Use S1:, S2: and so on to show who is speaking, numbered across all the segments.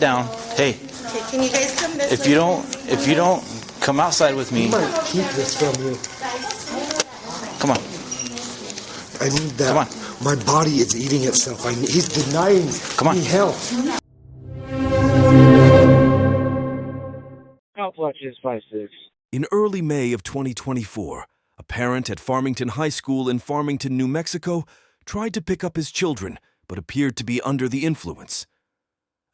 S1: down. Hey.
S2: Okay, can you guys come this
S1: way? If you don't come outside with me.
S3: I might keep this from you.
S1: Come on.
S3: I need that.
S1: Come on.
S3: My body is eating itself. He's denying me help.
S4: Outwatches 5-6.
S5: In early May of 2024, a parent at Farmington High School in Farmington, New Mexico, tried to pick up his children, but appeared to be under the influence.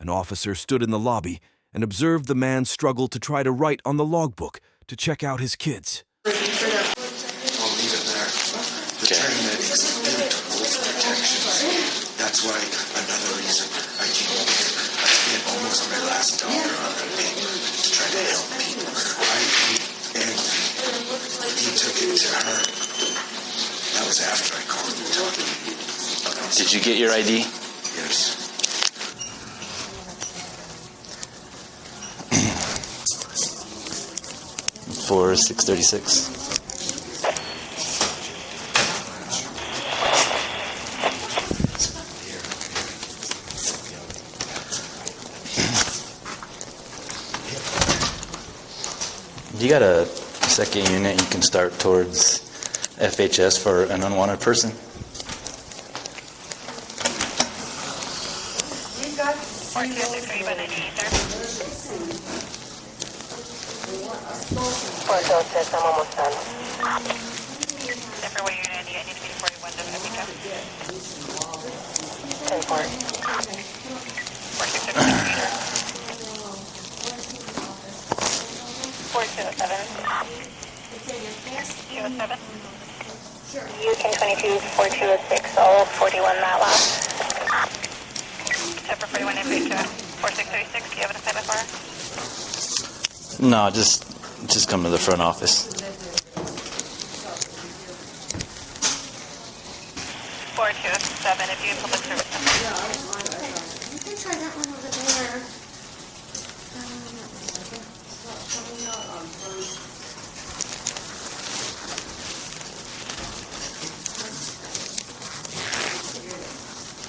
S5: An officer stood in the lobby and observed the man struggle to try to write on the logbook to check out his kids.
S3: I'll leave it there. The paramedics didn't hold protection. That's why another reason I spent almost my last dollar on that thing to try to help people. And he took it to her. That was after I called and talked to him.
S1: Did you get your ID?
S3: Yes.
S1: For 636. You got a second unit you can start towards FHS for an unwanted person?
S6: I'm almost done. Different way you're going to need to be 41 to 10 4. 427. 207. UK 22 4206, all 41 that last. Except for 41 FH 4636, do you have an assignment for her?
S1: No, just come to the front office.
S6: 427, if you have public service number.
S2: You can try that one over there.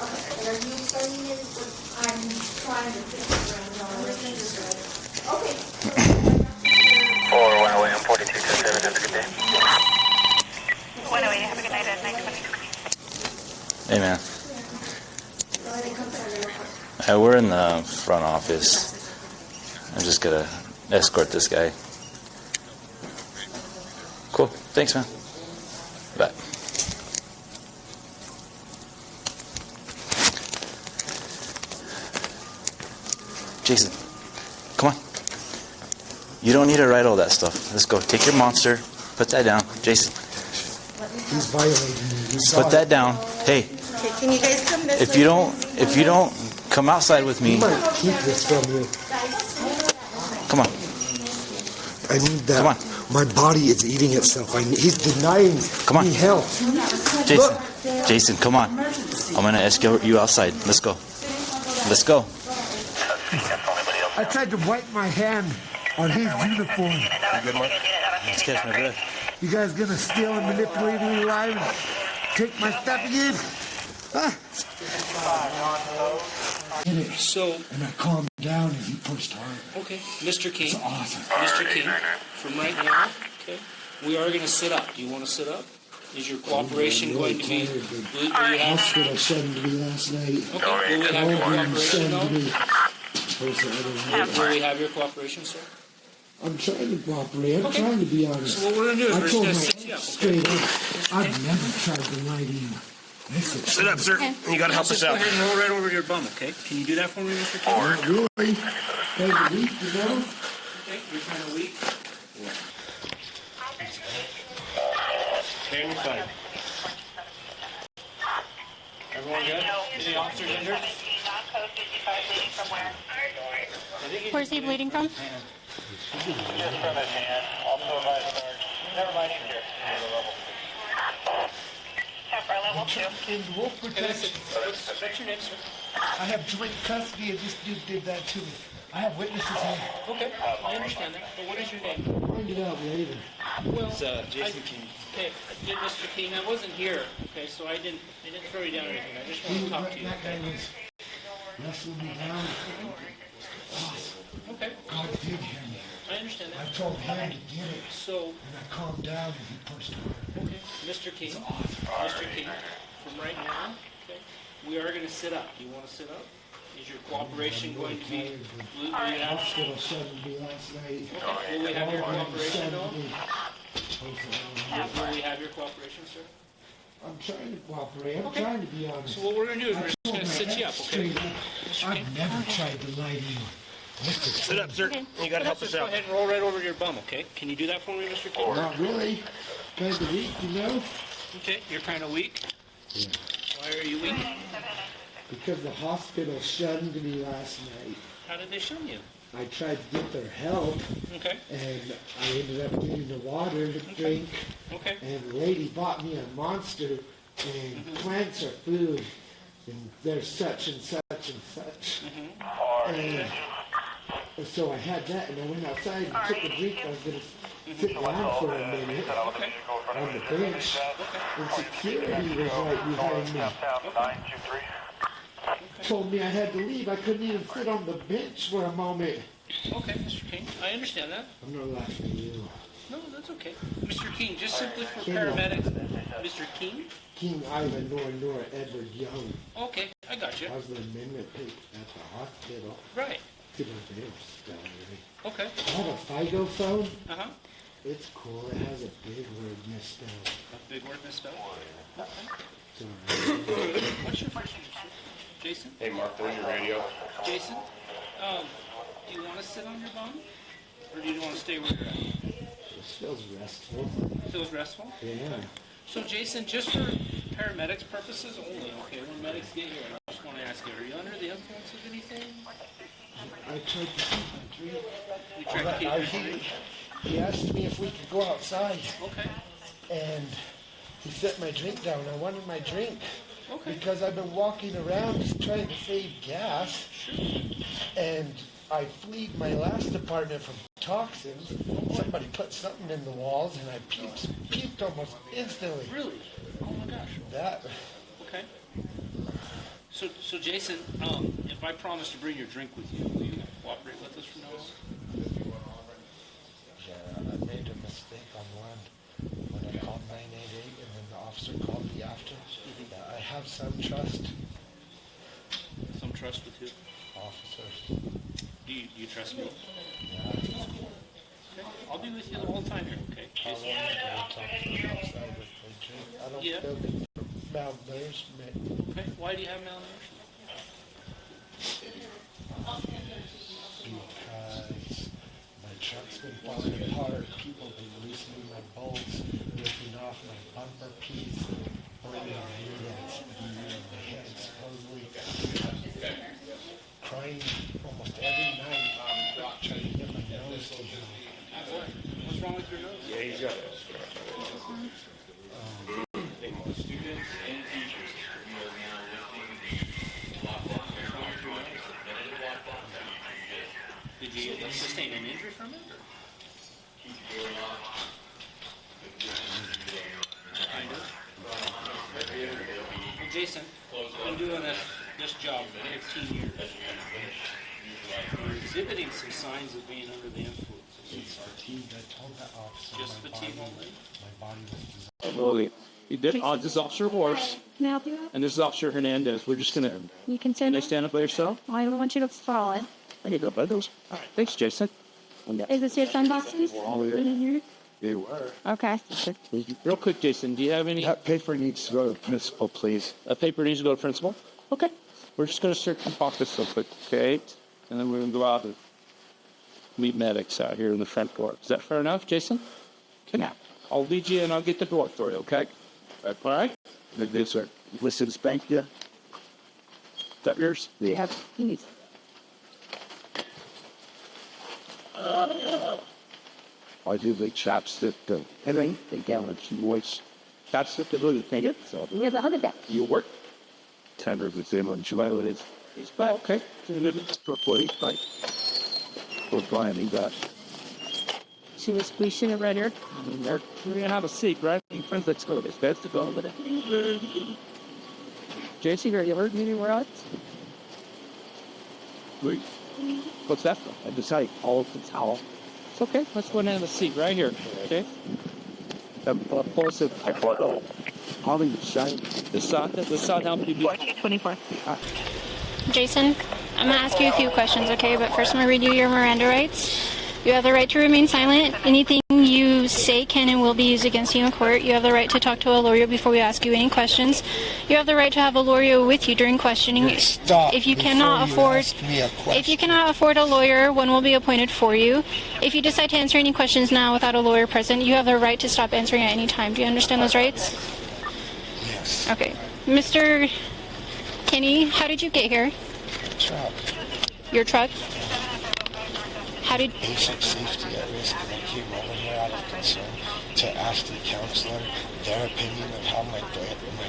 S2: Okay, are you studying it? I'm trying to fix it around on everything is good. Okay.
S6: 4108 and 4227, have a good day. 108, have a good night at 920.
S1: Hey, man. We're in the front office. I'm just gonna escort this guy. Cool. Thanks, man. Bye. Jason, come on. You don't need to write all that stuff. Let's go. Take your monster. Put that down. Jason.
S3: He's violating me.
S1: Put that down. Hey.
S2: Okay, can you guys come this
S1: way? If you don't come outside with me.
S3: I might keep this from you.
S1: Come on.
S3: I need that.
S1: Come on.
S3: My body is eating itself. He's denying me help.
S1: Jason. Jason, come on. I'm gonna escort you outside. Let's go. Let's go.
S3: I tried to wipe my hand on his uniform.
S1: You good, Mark? Let's catch my breath.
S3: You guys gonna steal and manipulate me alive? Take my stuff again? Huh?
S7: So,
S3: and I calmed down and he pushed hard.
S7: okay, Mr. King.
S3: It's awesome.
S7: Mr. King, from right now, okay, we are going to sit up. Do you want to sit up? Is your cooperation going to be?
S3: That's what I said to me last night.
S7: Okay, will we have your cooperation, though? Will we have your cooperation, sir?
S3: I'm trying to cooperate. I'm trying to be honest.
S7: So what we're going to do is
S3: I
S7: we're
S3: told
S7: just
S3: my
S7: going to sit you up.
S3: straight up. I've never tried to lie to you.
S7: Sit up, sir. And you got to help us out. Go ahead and roll right over your bum, okay? Can you do that for me, Mr. King?
S3: Not really. Kind of weak, you know?
S7: Okay, you're kind of weak. Stay on your side. Everyone good? Any officers injured?
S8: Where's he bleeding from?
S6: Just from his hand. Also my start. Never mind, you're here. Level 2.
S3: In wolf protection.
S7: What's your name, sir?
S3: I have joint custody and this dude did that to me. I have witnesses here.
S7: Okay, I understand that. But what is your name?
S3: I'll find it out later.
S7: Well,
S1: It's Jason King.
S7: Okay, Mr. King, I wasn't here. Okay, so I didn't throw you down or anything. I just want to talk to you.
S3: That guy was wrestling me down.
S4: told him to get it,
S7: So,
S4: and I calmed down and he pushed hard.
S7: okay, Mr. King, Mr. King, from right now, okay, we are gonna sit up. Do you wanna sit up? Is your cooperation going to be, will we have,
S4: Hospital shouldn't be last night.
S7: okay, will we have your cooperation though?
S4: I'm
S7: Will we have your cooperation, sir?
S4: trying to cooperate. I'm
S7: Okay.
S4: trying to be honest.
S7: So what we're gonna do is we're just gonna sit you up, okay?
S4: I've never tried to lie to you.
S9: Sit up, sir. You gotta help us
S7: Just go
S9: out.
S7: ahead and roll right over your bum, okay? Can you do that for me, Mr. King?
S4: Not really. Kind of weak, you know?
S7: Okay, you're kind of weak. Why are you weak?
S4: Because the hospital shunned me last night.
S7: How did they shun you?
S4: I tried to get their help,
S7: Okay,
S4: and I ended up getting the water to drink,
S7: okay.
S4: and the lady bought me a Monster, and plants are food, and there's such and such and such. And so I had that, and I went outside and took a drink. I was going to sit down for a minute on the bench, and security was right behind me. Told me I had to leave. I couldn't even sit on the bench for a moment.
S7: Okay, Mr. King, I understand that.
S4: I'm not laughing at you.
S7: No, that's okay. Mr. King, just simply for paramedics. Mr. King?
S4: King Ivan Nora Edward Young.
S7: Okay, I got you.
S4: I was the amendment pick at the hospital.
S7: Right.
S4: To the bench down there.
S7: Okay.
S4: I have a FIGO phone.
S7: Uh-huh.
S4: It's cool. It has a big word misspelled.
S7: A big word misspelled?
S4: Sorry.
S7: What's your first name, sir? Jason?
S9: Hey, Mark, there's your radio.
S7: Jason, do you want to sit on your bum? Or do you want to stay where you're at?
S4: This feels restful.
S7: Feels restful?
S4: Yeah.
S7: So, Jason, just for paramedics purposes only, okay, when medics get here, I just want to ask you, are you under the influence of anything?
S4: I tried to keep my drink.
S7: You tried to keep your drink?
S4: He asked me if we could go outside,
S7: Okay,
S4: and he set my drink down. I wanted my drink.
S7: okay.
S4: Because I've been walking around just trying to save gas, and I fleed my last apartment from toxins. Somebody put something in the walls, and I puked almost instantly.
S7: Really? Oh my gosh.
S4: That,
S7: Okay. So Jason, if I promise to bring your drink with you, will you cooperate with us from now on?
S4: yeah, I made a mistake on one when I called 988, and then the officer called me after. Yeah, I have some trust,
S7: Some trust with you.
S4: officers.
S7: Do you trust me?
S4: Yeah,
S7: Okay. I'll be with you the whole time here, okay?
S4: how long
S7: Jason?
S4: do I talk to them outside with my drink? I don't
S7: Yeah.
S4: feel good for malnourishment.
S7: Okay. Why do you have malnourishment?
S4: Because my truck's been falling apart. People have been loosening my bolts, ripping off my bumper piece, burning me and my head supposedly. Crying almost every night, trying to get my nose to heal.
S7: What's wrong with your nose?
S9: Yeah, he's got it. Students and teachers.
S7: Did you sustain an injury from it? Kind of. Well, Jason, I've been doing this job for 15 years. You're exhibiting some signs of being under the influence.
S4: It's fatigue. I told that officer
S7: Just fatigue only?
S4: my body was
S10: Absolutely. This is Officer Horse,
S8: Can I help you out?
S10: and this is Officer Hernandez. We're just gonna.
S8: You can stand
S10: Can I
S8: up.
S10: stand up by yourself?
S8: I don't want you to fall in.
S10: There you go, bud. All right. Thanks, Jason.
S8: Is this your sunglasses? In here?
S9: They were.
S8: Okay.
S10: Real quick, Jason, do you have any?
S9: That paper needs to go to principal, please.
S10: A paper needs to go to principal? Okay. We're just gonna search the office real quick, okay? And then we're gonna go out and meet medics out here in the front door. Is that fair enough, Jason? Okay, now. I'll lead you and I'll get the door for you, okay? All right?
S9: This sir. Listen, spank you.
S10: Is that yours?
S8: Yeah. Please.
S9: I do the chapstick, the gallon voice.
S10: Chapstick to really take it. So
S8: We have a hundred back.
S9: You work. Tender with him on July it is.
S10: it's fine, okay.
S9: For 45. For Brian, he got.
S8: We should have read her.
S10: We're gonna have a seat, right? Friends, let's go. It's best to go over there.
S8: Jason, are you hurt anywhere else?
S9: Wait.
S10: What's that for?
S9: I decided all of the towel.
S10: It's okay. Let's go and have a seat right here. Okay. Close it.
S9: All the shine.
S10: The sun help you.
S6: 24. Jason, I'm going to ask you a few questions, okay? But first I'm going to read you your Miranda rights. You have the right to remain silent. Anything you say can and will be used against you in court. You have the right to talk to a lawyer before we ask you any questions. You have the right to have a lawyer with you during questioning.
S9: Stop.
S6: If you cannot afford a lawyer, one will be appointed for you. If you decide to answer any questions now without a lawyer present, you have the right to stop answering at any time. Do you understand those rights?
S3: Yes.
S6: Okay. Mr. Kinney, how did you get here?
S3: Truck.
S6: Your truck? How did...
S3: Basic safety at risk, and I came over here out of concern to ask the counselor their opinion of how my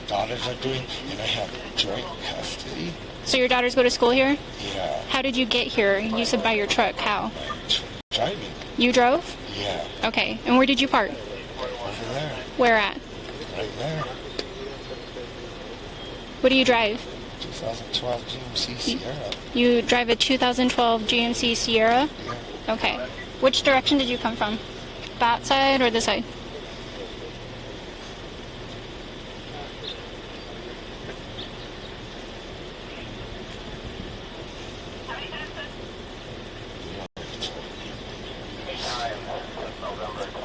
S3: daughters are doing, and I have joint custody.
S6: So your daughters go to school here?
S3: Yeah.
S6: How did you get here? You said by your truck. How?
S3: Driving.
S6: You drove?
S3: Yeah.
S6: Okay. And where did you park?
S3: Over there.
S6: Where at?
S3: Right there.
S6: What do you drive?
S3: 2012 GMC Sierra.
S6: You drive a 2012 GMC Sierra?
S3: Yeah.
S6: Okay. Which direction did you come from? That side or this side?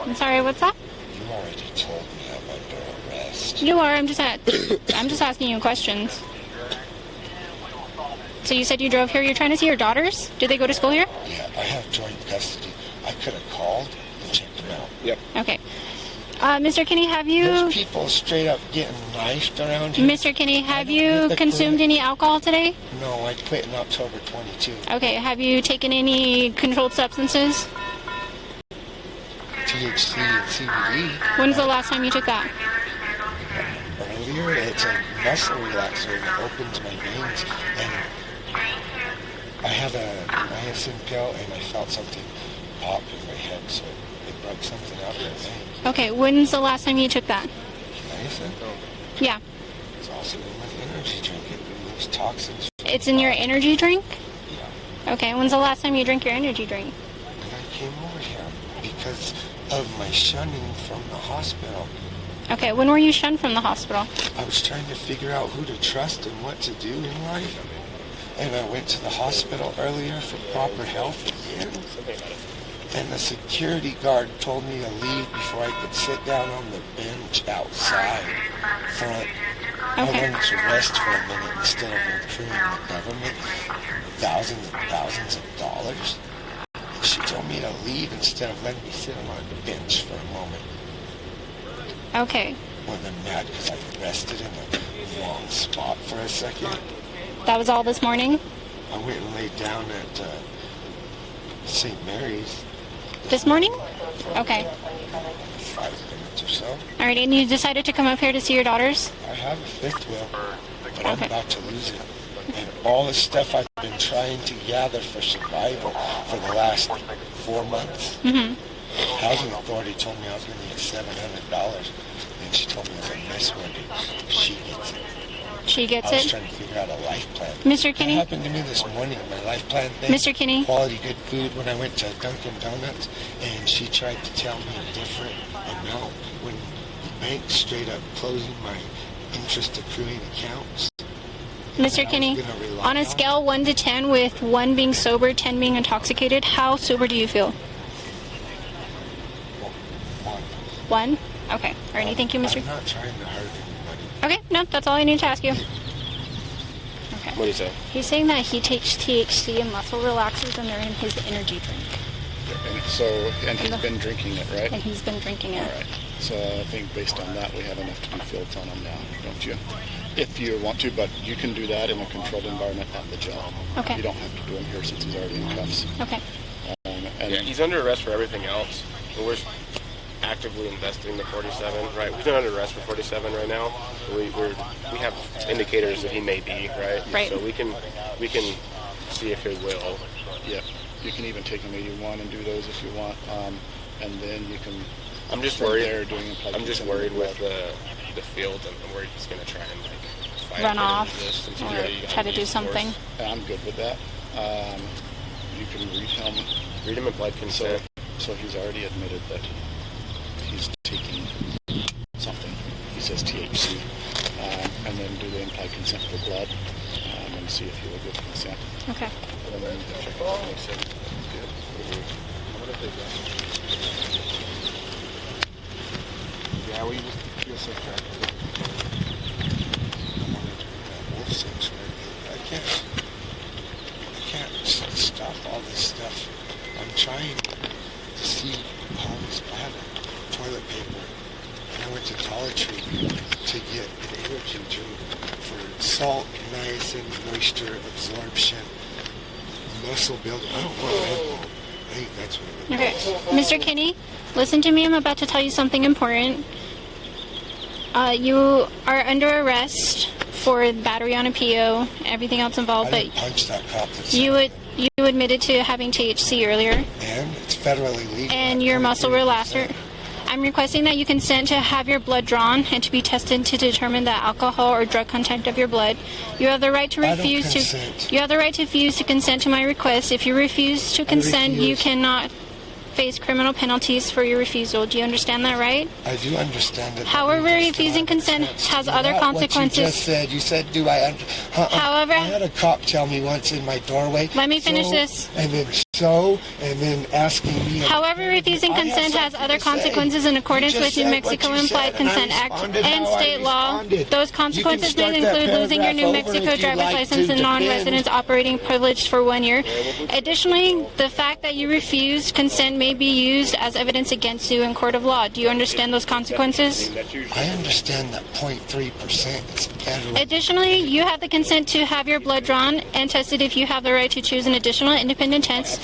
S6: I'm sorry, what's that?
S3: You already told me I'm under arrest.
S6: You are. I'm just asking you questions. So you said you drove here. You're trying to see your daughters? Did they go to school here?
S3: Yeah, I have joint custody. I could have called and checked them out. Yep.
S6: Okay. Mr. Kinney, have you...
S3: There's people straight up getting knifed around here.
S6: Mr. Kinney, have you consumed any alcohol today?
S3: No, I quit in October 22.
S6: Okay. Have you taken any controlled substances?
S3: THC and CBD.
S6: When's the last time you took that?
S3: Earlier, it's a muscle relaxer and it opens my veins. And I had a niacin pill and I felt something pop in my head, so it broke something out of my veins.
S6: Okay. When's the last time you took that?
S3: Niacin?
S6: Yeah.
S3: It's also in my energy drink. It removes toxins.
S6: It's in your energy drink?
S3: Yeah.
S6: Okay. When's the last time you drank your energy drink?
S3: And I came over here because of my shunning from the hospital.
S6: Okay. When were you shunned from the hospital?
S3: I was trying to figure out who to trust and what to do in life. And I went to the hospital earlier for proper health again. And the security guard told me to leave before I could sit down on the bench outside front. I wanted to rest for a minute instead of accruing the government thousands and thousands of dollars. She told me to leave instead of letting me sit on the bench for a moment.
S6: Okay.
S3: Well, they're mad because I rested in the wrong spot for a second.
S6: That was all this morning?
S3: I went and laid down at St. Mary's.
S6: This morning? Okay.
S3: 5 minutes or so.
S6: All right, and you decided to come up here to see your daughters?
S3: I have a fifth wheel, but I'm about to lose it. And all the stuff I've been trying to gather for survival for the last 4 months.
S6: Mm-hmm.
S3: Housing Authority told me I was going to get $700, and she told me I was a mess worker. She gets it.
S6: She gets
S3: I was
S6: it?
S3: trying to figure out a life plan.
S6: Mr. Kinney?
S3: That happened to me this morning, my life plan thing.
S6: Mr. Kinney?
S3: Quality good food when I went to Dunkin' Donuts, and she tried to tell me different. And now, when the bank's straight up closing my interest accruing accounts.
S6: Mr. Kinney, on a scale 1 to 10, with 1 being sober, 10 being intoxicated, how sober do you feel?
S3: 1.
S6: 1? Okay. All right, thank you, Mr.
S3: I'm not trying to hurt anybody.
S6: Okay, no, that's all I need to ask you. Okay.
S3: What do you say?
S6: He's saying that he takes THC and muscle relaxers and they're in his energy drink.
S11: And he's been drinking it, right?
S6: And he's been drinking it.
S11: All right. So I think based on that, we have enough to do fields on him now, don't you? If you want to, but you can do that in a controlled environment at the jail.
S6: Okay.
S11: You don't have to do him here since he's already in cuffs.
S6: Okay.
S11: And
S12: yeah, he's under arrest for everything else. We're actively investigating the 47, right? We're not under arrest for 47 right now. We have indicators that he may be, right?
S6: Right.
S12: So we can see if he will.
S11: Yeah. You can even take him 81 and do those if you want, and then you can.
S12: I'm just worried.
S11: I'm
S12: just worried with the field. I'm worried he's going to try and fight
S6: run off
S12: or
S6: try to do something.
S11: I'm good with that. You can read him
S12: implied consent.
S11: So he's already admitted that he's taking something. He says THC. And then do the implied consent for blood and see if he will give consent.
S6: Okay.
S11: And then check it out and he said, good. Yeah, we just feel so trapped.
S3: Wolf sanctuary. I can't stop all this stuff. I'm trying to see how this bladder, toilet paper. And I went to Dollar Tree to get an energy drink for salt, niacin, moisture absorption, muscle building. I don't want Red Bull. I think that's what it is.
S6: Okay. Mr. Kinney, listen to me. I'm about to tell you something important. You are under arrest for battery on a PO, everything else involved,
S3: I didn't punch that cop.
S6: you admitted to having THC earlier.
S3: And it's federally legal.
S6: And your muscle relaxer. I'm requesting that you consent to have your blood drawn and to be tested to determine the alcohol or drug content of your blood. You have the right to refuse to. You have the right to refuse to consent to my request. If you refuse to consent, you cannot face criminal penalties for your refusal. Do you understand that, right?
S3: I do understand it.
S6: However, refusing consent has other consequences.
S3: What you just said. You said, "Do I?"
S6: However,
S3: I had a cop tell me once in my doorway.
S6: Let me finish this.
S3: And then asking me.
S6: However, refusing consent has other consequences in accordance with New Mexico Implied Consent Act and state law. Those consequences may include losing your New Mexico driver's license and non-residence operating privilege for 1 year. Additionally, the fact that you refused consent may be used as evidence against you in court of law. Do you understand those consequences?
S3: I understand that 0.3% is federal.
S6: Additionally, you have the consent to have your blood drawn and tested if you have the right to choose an additional independent test.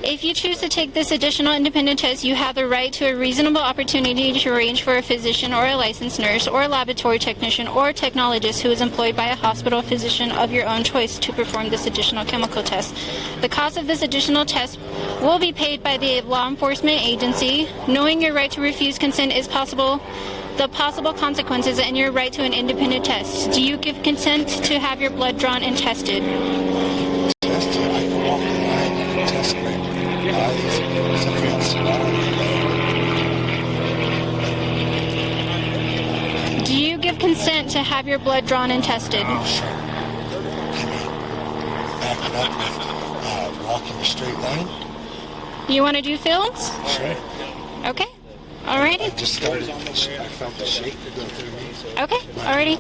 S6: If you choose to take this additional independent test, you have the right to a reasonable opportunity to arrange for a physician or a licensed nurse or a laboratory technician or technologist who is employed by a hospital physician of your own choice to perform this additional chemical test. The cost of this additional test will be paid by the law enforcement agency. Knowing your right to refuse consent is possible. The possible consequences and your right to an independent test. Do you give consent to have your blood drawn and tested?
S3: Tested. I can walk the line and test my eyes. Something else.
S6: Do you give consent to have your blood drawn and tested?
S3: Oh, sure. Can I back it up with walk in a straight line?
S6: You want to do fields?
S3: Sure.
S6: Okay. Alrighty.
S3: I just started. I felt the shake go through me.
S6: Okay. Alrighty.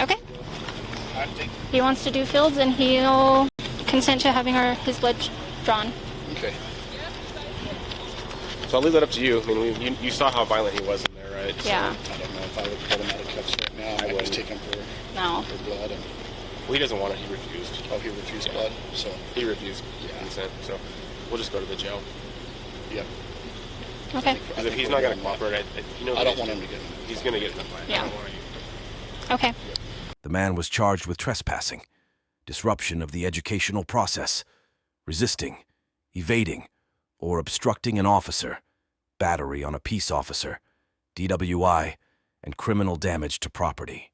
S6: Okay. He wants to do fields and he'll consent to having his blood drawn.
S12: Okay. So I'll leave that up to you. I mean, you saw how violent he was in there, right?
S6: Yeah.
S11: I don't know if I would pull him out of cuffs right now. I would take him for blood. And,
S12: well, he doesn't want it. He refused.
S11: oh, he refused blood? So
S12: he refused consent. So we'll just go to the jail.
S11: Yep.
S6: Okay.
S12: Because if he's not going to cooperate,
S11: I don't want him to get in.
S12: He's going to get in a fight.
S6: Yeah. Okay.
S5: The man was charged with trespassing, disruption of the educational process, resisting, evading, or obstructing an officer, battery on a peace officer, DWI, and criminal damage to property.